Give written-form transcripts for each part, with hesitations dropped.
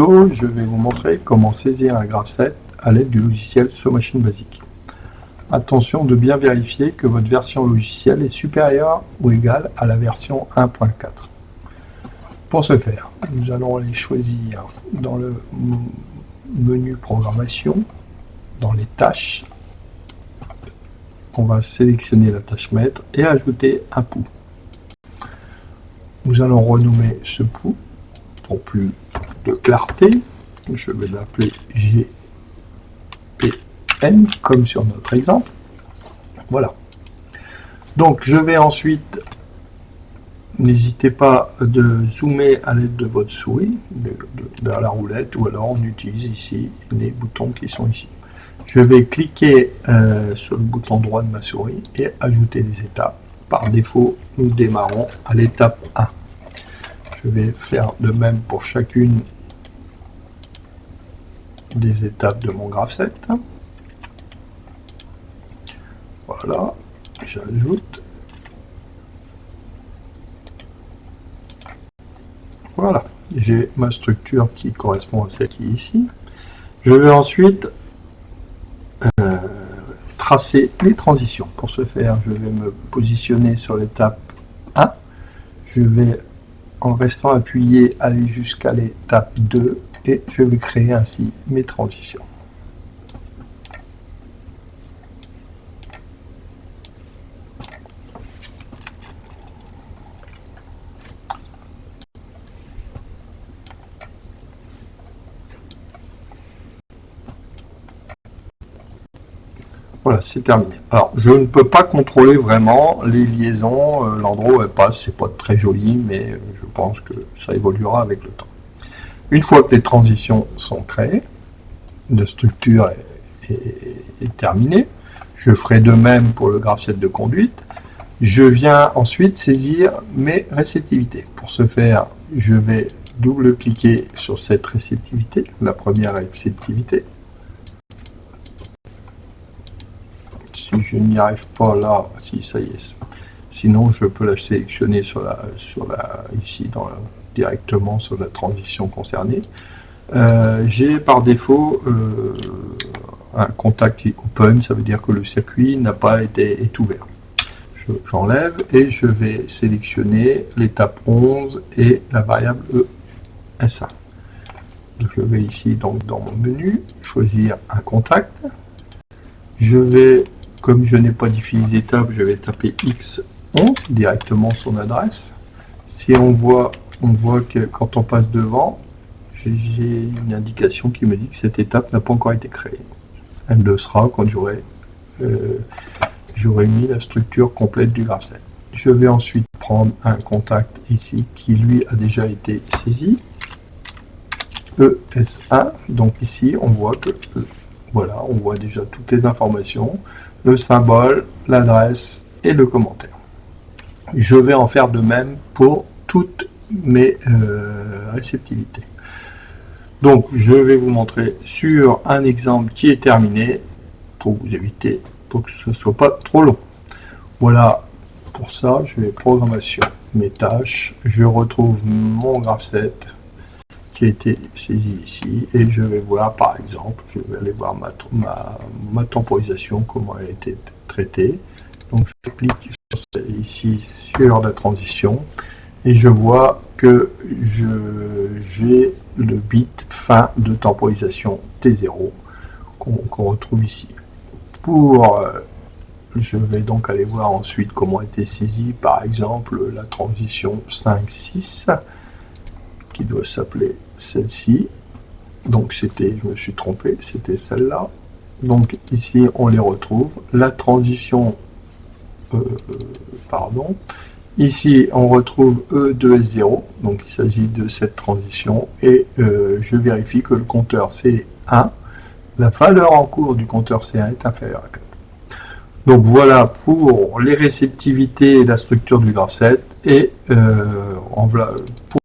tuto, je vais vous montrer comment saisir un graph7 à l'aide du logiciel SoMachine Basic. Attention de bien vérifier que votre version logicielle est supérieure ou égale à la version 1.4. Pour ce faire, nous allons aller choisir dans le menu programmation, dans les tâches, on va sélectionner la tâche maître et ajouter un pou. Nous allons renommer ce pou pour plus de clarté. Je vais l'appeler GPN comme sur notre exemple. Voilà. Donc je vais ensuite, n'hésitez pas de zoomer à l'aide de votre souris, de la roulette, ou alors on utilise ici les boutons qui sont ici. Je vais cliquer sur le bouton droit de ma souris et ajouter les étapes. Par défaut, nous démarrons à l'étape 1. Je vais faire de même pour chacune des étapes de mon graph7. Voilà, j'ajoute. Voilà, j'ai ma structure qui correspond à celle qui est ici. Je vais ensuite tracer les transitions. Pour ce faire, je vais me positionner sur l'étape 1. Je vais, en restant appuyé, aller jusqu'à l'étape 2 et je vais créer ainsi mes transitions. Voilà, c'est terminé. Alors, je ne peux pas contrôler vraiment les liaisons, l'endroit où elles passent, c'est pas très joli, mais je pense que ça évoluera avec le temps. Une fois que les transitions sont créées, la structure est terminée, je ferai de même pour le graph7 de conduite. Je viens ensuite saisir mes réceptivités. Pour ce faire, je vais double-cliquer sur cette réceptivité, la première réceptivité. Si je n'y arrive pas là, si ça y est. Sinon, je peux la sélectionner ici directement sur la transition concernée. J'ai par défaut un contact open, ça veut dire que le circuit n'a pas été ouvert. J'enlève et je vais sélectionner l'étape 11 et la variable ES1. Je vais ici donc dans mon menu choisir un contact. Je vais, comme je n'ai pas défini d'étape, je vais taper X11 directement son adresse. Si on voit que quand on passe devant, j'ai une indication qui me dit que cette étape n'a pas encore été créée. Elle le sera quand j'aurai mis la structure complète du graph7. Je vais ensuite prendre un contact ici qui lui a déjà été saisi. ES1, donc ici on voit que voilà, on voit déjà toutes les informations, le symbole, l'adresse et le commentaire. Je vais en faire de même pour toutes mes réceptivités. Donc, je vais vous montrer sur un exemple qui est terminé pour vous éviter, pour que ce ne soit pas trop long. Voilà, pour ça, je vais programmation, mes tâches, je retrouve mon graph7 qui a été saisi ici et je vais voir par exemple, je vais aller voir ma temporisation, comment elle a été traitée. Donc je clique ici sur la transition et je vois que j'ai le bit fin de temporisation T0 qu'on retrouve ici. Je vais donc aller voir ensuite comment a été saisie par exemple la transition 5-6 qui doit s'appeler celle-ci. Donc c'était, je me suis trompé, c'était celle-là. Donc ici on les retrouve. La transition, ici on retrouve E2S0, donc il s'agit de cette transition et je vérifie que le compteur C1, la valeur en cours du compteur C1 est inférieure à 4. Donc voilà pour les réceptivités et la structure du graph7 et pour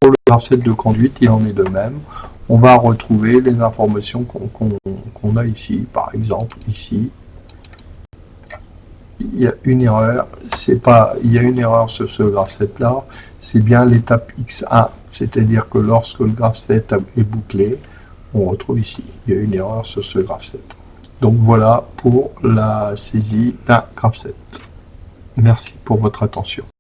le graph7 de conduite, il en est de même. On va retrouver les informations qu'on a ici, par exemple ici il y a une erreur, c'est pas, il y a une erreur sur ce graph set là, c'est bien l'étape X1, c'est-à-dire que lorsque le graph set est bouclé, on retrouve ici, il y a une erreur sur ce graph set. Donc voilà pour la saisie d'un graph set. Merci pour votre attention.